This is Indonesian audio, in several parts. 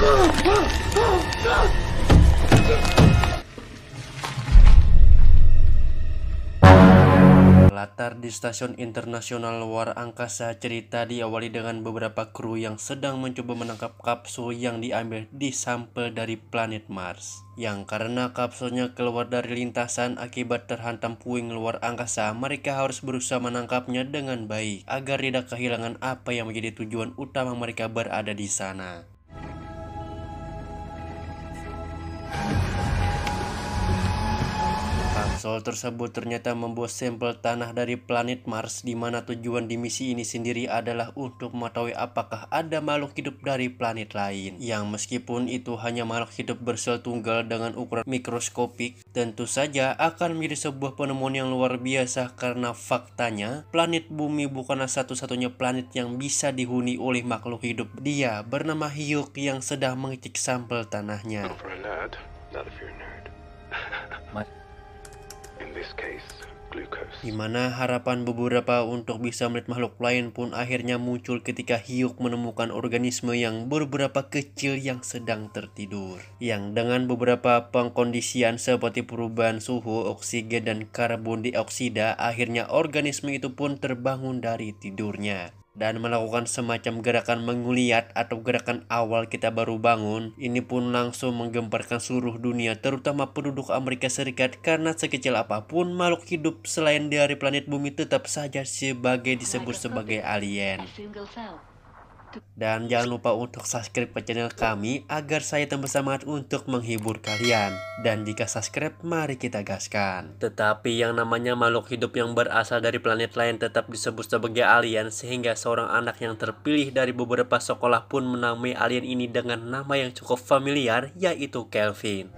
Latar di Stasiun Internasional Luar Angkasa, cerita diawali dengan beberapa kru yang sedang mencoba menangkap kapsul yang diambil di sampel dari planet Mars. Yang karena kapsulnya keluar dari lintasan akibat terhantam puing luar angkasa, mereka harus berusaha menangkapnya dengan baik agar tidak kehilangan apa yang menjadi tujuan utama mereka berada di sana. Kapsul tersebut ternyata membawa sampel tanah dari planet Mars, di mana tujuan di misi ini sendiri adalah untuk mengetahui apakah ada makhluk hidup dari planet lain. Yang meskipun itu hanya makhluk hidup bersel tunggal dengan ukuran mikroskopik, tentu saja akan menjadi sebuah penemuan yang luar biasa karena faktanya planet Bumi bukanlah satu-satunya planet yang bisa dihuni oleh makhluk hidup. Dia bernama Hyuk yang sedang mengecek sampel tanahnya. Di mana harapan beberapa untuk bisa melihat makhluk lain pun akhirnya muncul ketika Hyuk menemukan organisme yang beberapa kecil yang sedang tertidur. Yang dengan beberapa pengkondisian seperti perubahan suhu, oksigen, dan karbon dioksida, akhirnya organisme itu pun terbangun dari tidurnya dan melakukan semacam gerakan menggeliat atau gerakan awal kita baru bangun. Ini pun langsung menggemparkan seluruh dunia, terutama penduduk Amerika Serikat, karena sekecil apapun makhluk hidup selain dari planet Bumi tetap saja disebut sebagai alien. Dan jangan lupa untuk subscribe ke channel kami agar saya tambah semangat untuk menghibur kalian. Dan jika subscribe, mari kita gaskan. Tetapi yang namanya makhluk hidup yang berasal dari planet lain tetap disebut sebagai alien, sehingga seorang anak yang terpilih dari beberapa sekolah pun menamai alien ini dengan nama yang cukup familiar, yaitu Kelvin.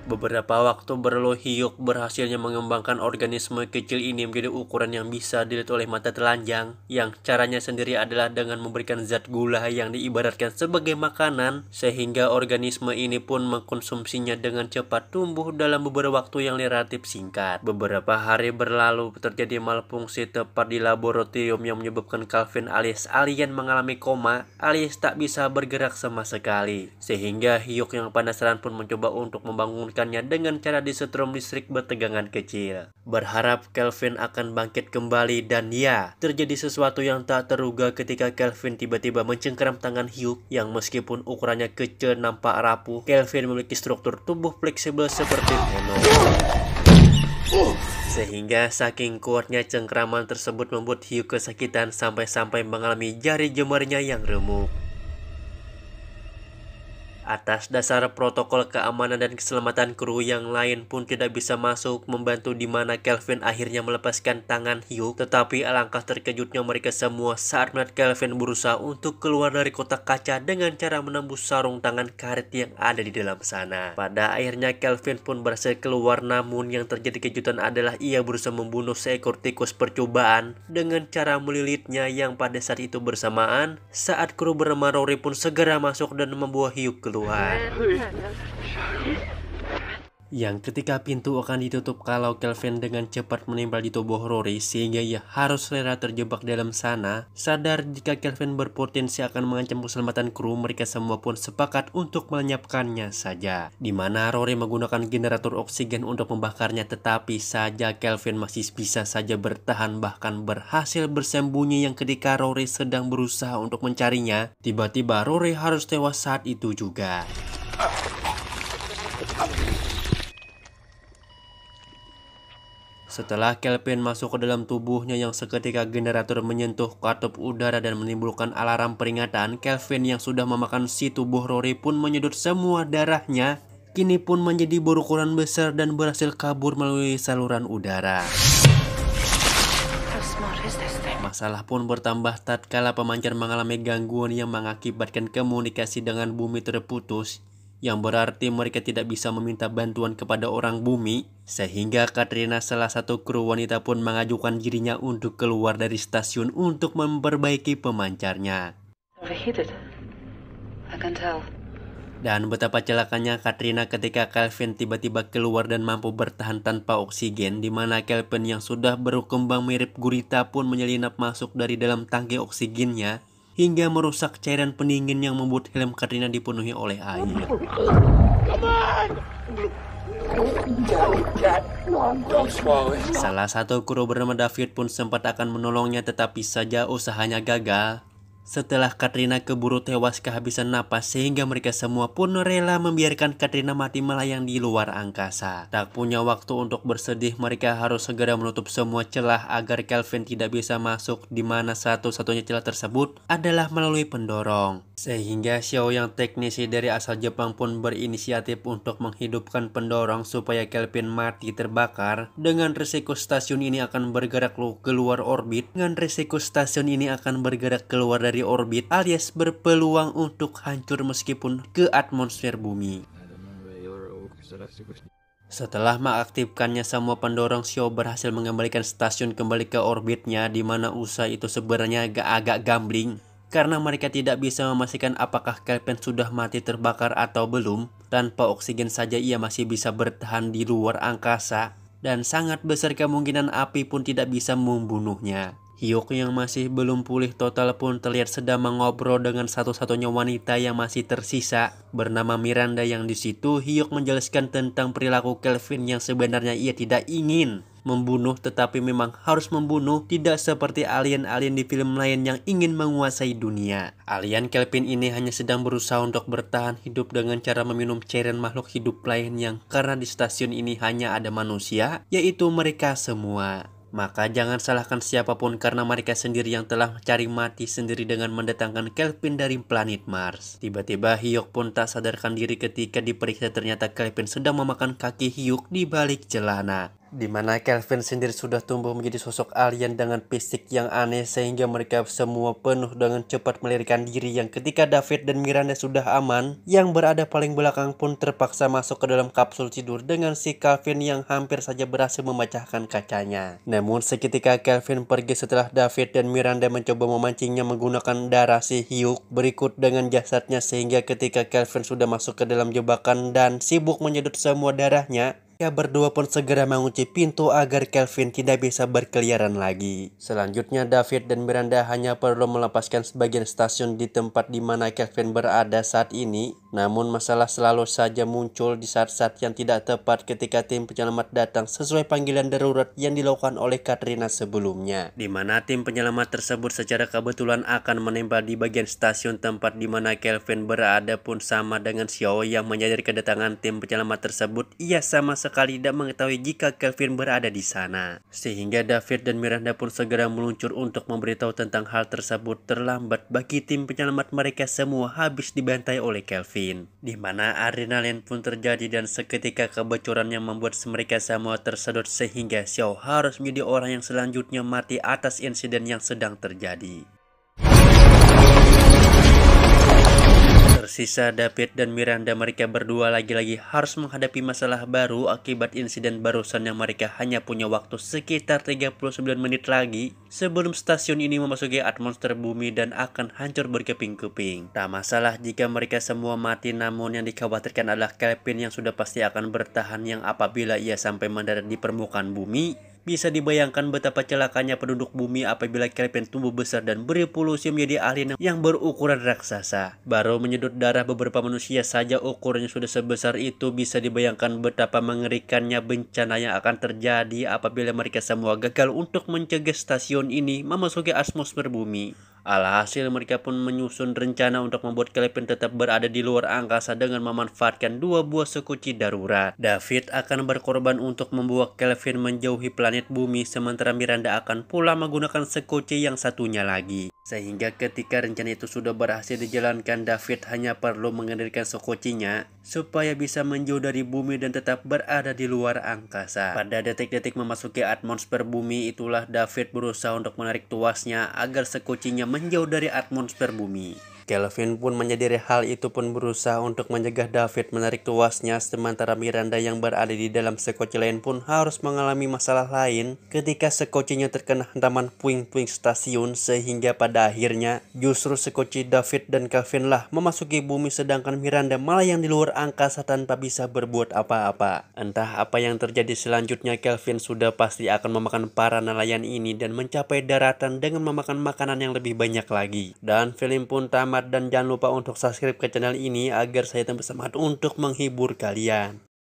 Beberapa waktu berlalu, Hyuk berhasilnya mengembangkan organisme kecil ini menjadi ukuran yang bisa dilihat oleh mata telanjang, yang caranya sendiri adalah dengan memberikan zat gula yang diibaratkan sebagai makanan, sehingga organisme ini pun mengkonsumsinya dengan cepat tumbuh dalam beberapa waktu yang relatif singkat. Beberapa hari berlalu, terjadi malfungsi tepat di laboratorium yang menyebabkan Kelvin alias alien mengalami koma alias tak bisa bergerak sama sekali, sehingga Hyuk yang penasaran pun mencoba untuk membangunkan dengan cara disetrum listrik bertegangan kecil, berharap Kelvin akan bangkit kembali. Dan ya, terjadi sesuatu yang tak terduga ketika Kelvin tiba-tiba mencengkeram tangan Hyuk yang meskipun ukurannya kecil nampak rapuh. Kelvin memiliki struktur tubuh fleksibel seperti Venom, sehingga saking kuatnya cengkeraman tersebut membuat Hyuk kesakitan sampai-sampai mengalami jari jemarinya yang remuk. Atas dasar protokol keamanan dan keselamatan, kru yang lain pun tidak bisa masuk membantu, di mana Kelvin akhirnya melepaskan tangan Hyuk. Tetapi alangkah terkejutnya mereka semua saat melihat Kelvin berusaha untuk keluar dari kotak kaca dengan cara menembus sarung tangan karet yang ada di dalam sana. Pada akhirnya Kelvin pun berhasil keluar, namun yang terjadi kejutan adalah ia berusaha membunuh seekor tikus percobaan dengan cara melilitnya, yang pada saat itu bersamaan saat kru bernama Rory pun segera masuk dan membawa Hyuk keluar. Yang ketika pintu akan ditutup kalau Kelvin dengan cepat menempel di tubuh Rory, sehingga ia harus rela terjebak dalam sana. Sadar jika Kelvin berpotensi akan mengancam keselamatan kru, mereka semua pun sepakat untuk melenyapkannya saja, di mana Rory menggunakan generator oksigen untuk membakarnya. Tetapi saja Kelvin masih bisa saja bertahan, bahkan berhasil bersembunyi. Yang ketika Rory sedang berusaha untuk mencarinya, tiba-tiba Rory harus tewas saat itu juga. Setelah Kelvin masuk ke dalam tubuhnya, yang seketika generator menyentuh katup udara dan menimbulkan alarm peringatan. Kelvin yang sudah memakan si tubuh Rory pun menyedot semua darahnya, kini pun menjadi berukuran besar dan berhasil kabur melalui saluran udara. Masalah pun bertambah tatkala pemancar mengalami gangguan yang mengakibatkan komunikasi dengan bumi terputus, yang berarti mereka tidak bisa meminta bantuan kepada orang bumi, sehingga Katrina, salah satu kru wanita, pun mengajukan dirinya untuk keluar dari stasiun untuk memperbaiki pemancarnya. Dan betapa celakanya Katrina ketika Kelvin tiba-tiba keluar dan mampu bertahan tanpa oksigen, di mana Kelvin yang sudah berkembang mirip gurita pun menyelinap masuk dari dalam tangki oksigennya. hingga merusak cairan pendingin yang membuat helm Katrina dipenuhi oleh air. Salah satu kru bernama David pun sempat akan menolongnya, tetapi saja usahanya gagal. Setelah Katrina keburu tewas kehabisan napas, sehingga mereka semua pun rela membiarkan Katrina mati melayang di luar angkasa. Tak punya waktu untuk bersedih, mereka harus segera menutup semua celah agar Kelvin tidak bisa masuk, di mana satu-satunya celah tersebut adalah melalui pendorong. Sehingga Xiao yang teknisi dari asal Jepang pun berinisiatif untuk menghidupkan pendorong supaya Kelvin mati terbakar. Dengan risiko stasiun ini akan bergerak keluar orbit, dari orbit alias berpeluang untuk hancur meskipun ke atmosfer bumi. Setelah mengaktifkannya semua pendorong, Xiao berhasil mengembalikan stasiun kembali ke orbitnya, di mana usaha itu sebenarnya agak gambling karena mereka tidak bisa memastikan apakah Kelvin sudah mati terbakar atau belum. Tanpa oksigen saja ia masih bisa bertahan di luar angkasa, dan sangat besar kemungkinan api pun tidak bisa membunuhnya. Hyuk yang masih belum pulih total pun terlihat sedang mengobrol dengan satu-satunya wanita yang masih tersisa bernama Miranda, yang di situ Hyuk menjelaskan tentang perilaku Kelvin yang sebenarnya ia tidak ingin membunuh tetapi memang harus membunuh, tidak seperti alien-alien di film lain yang ingin menguasai dunia. Alien Kelvin ini hanya sedang berusaha untuk bertahan hidup dengan cara meminum cairan makhluk hidup lain yang karena di stasiun ini hanya ada manusia, yaitu mereka semua. Maka jangan salahkan siapapun karena mereka sendiri yang telah mencari mati sendiri dengan mendatangkan Kelvin dari planet Mars. Tiba-tiba Hyuk pun tak sadarkan diri ketika diperiksa, ternyata Kelvin sedang memakan kaki Hyuk di balik celana. Di mana Kelvin sendiri sudah tumbuh menjadi sosok alien dengan fisik yang aneh, sehingga mereka semua penuh dengan cepat melarikan diri. Yang ketika David dan Miranda sudah aman, yang berada paling belakang pun terpaksa masuk ke dalam kapsul tidur dengan si Kelvin yang hampir saja berhasil memecahkan kacanya. Namun seketika Kelvin pergi setelah David dan Miranda mencoba memancingnya menggunakan darah si Hyuk berikut dengan jasadnya, sehingga ketika Kelvin sudah masuk ke dalam jebakan dan sibuk menyedot semua darahnya, mereka berdua pun segera mengunci pintu agar Kelvin tidak bisa berkeliaran lagi. Selanjutnya David dan Miranda hanya perlu melepaskan sebagian stasiun di tempat di mana Kelvin berada saat ini. Namun masalah selalu saja muncul di saat-saat yang tidak tepat ketika tim penyelamat datang sesuai panggilan darurat yang dilakukan oleh Katrina sebelumnya. Di mana tim penyelamat tersebut secara kebetulan akan menembak di bagian stasiun tempat di mana Kelvin berada, pun sama dengan Xiao yang menyadari kedatangan tim penyelamat tersebut. Ia sama sekali tidak mengetahui jika Kelvin berada di sana. Sehingga David dan Miranda pun segera meluncur untuk memberitahu tentang hal tersebut. Terlambat bagi tim penyelamat, mereka semua habis dibantai oleh Kelvin. Di mana adrenalin pun terjadi dan seketika kebocoran yang membuat mereka semua tersedot, sehingga Xiao harus menjadi orang yang selanjutnya mati atas insiden yang sedang terjadi. Tersisa David dan Miranda, mereka berdua lagi-lagi harus menghadapi masalah baru akibat insiden barusan yang mereka hanya punya waktu sekitar 39 menit lagi sebelum stasiun ini memasuki atmosfer bumi dan akan hancur berkeping-keping. Tak masalah jika mereka semua mati, namun yang dikhawatirkan adalah Kelvin yang sudah pasti akan bertahan, yang apabila ia sampai mendarat di permukaan bumi, bisa dibayangkan betapa celakanya penduduk bumi apabila Kelvin tumbuh besar dan berevolusi menjadi alien yang berukuran raksasa. Baru menyedot darah beberapa manusia saja ukurannya sudah sebesar itu, bisa dibayangkan betapa mengerikannya bencana yang akan terjadi apabila mereka semua gagal untuk mencegah stasiun ini memasuki atmosfer bumi. Alhasil mereka pun menyusun rencana untuk membuat Kelvin tetap berada di luar angkasa dengan memanfaatkan dua buah sekuci darurat. David akan berkorban untuk membawa Kelvin menjauhi planet bumi, sementara Miranda akan pula menggunakan sekuci yang satunya lagi. Sehingga ketika rencana itu sudah berhasil dijalankan, David hanya perlu mengendalikan sekucinya supaya bisa menjauh dari bumi dan tetap berada di luar angkasa. Pada detik-detik memasuki atmosfer bumi itulah David berusaha untuk menarik tuasnya agar sekucinya menjauh dari atmosfer bumi. Kelvin pun menyadari hal itu pun berusaha untuk mencegah David menarik tuasnya, sementara Miranda yang berada di dalam sekoci lain pun harus mengalami masalah lain ketika sekocinya terkena hantaman puing-puing stasiun, sehingga pada akhirnya justru sekoci David dan Kelvin lah memasuki bumi, sedangkan Miranda malah yang di luar angkasa tanpa bisa berbuat apa-apa. Entah apa yang terjadi selanjutnya, Kelvin sudah pasti akan memakan para nelayan ini dan mencapai daratan dengan memakan makanan yang lebih banyak lagi. Dan film pun tamat, dan jangan lupa untuk subscribe ke channel ini agar saya tambah semangat untuk menghibur kalian.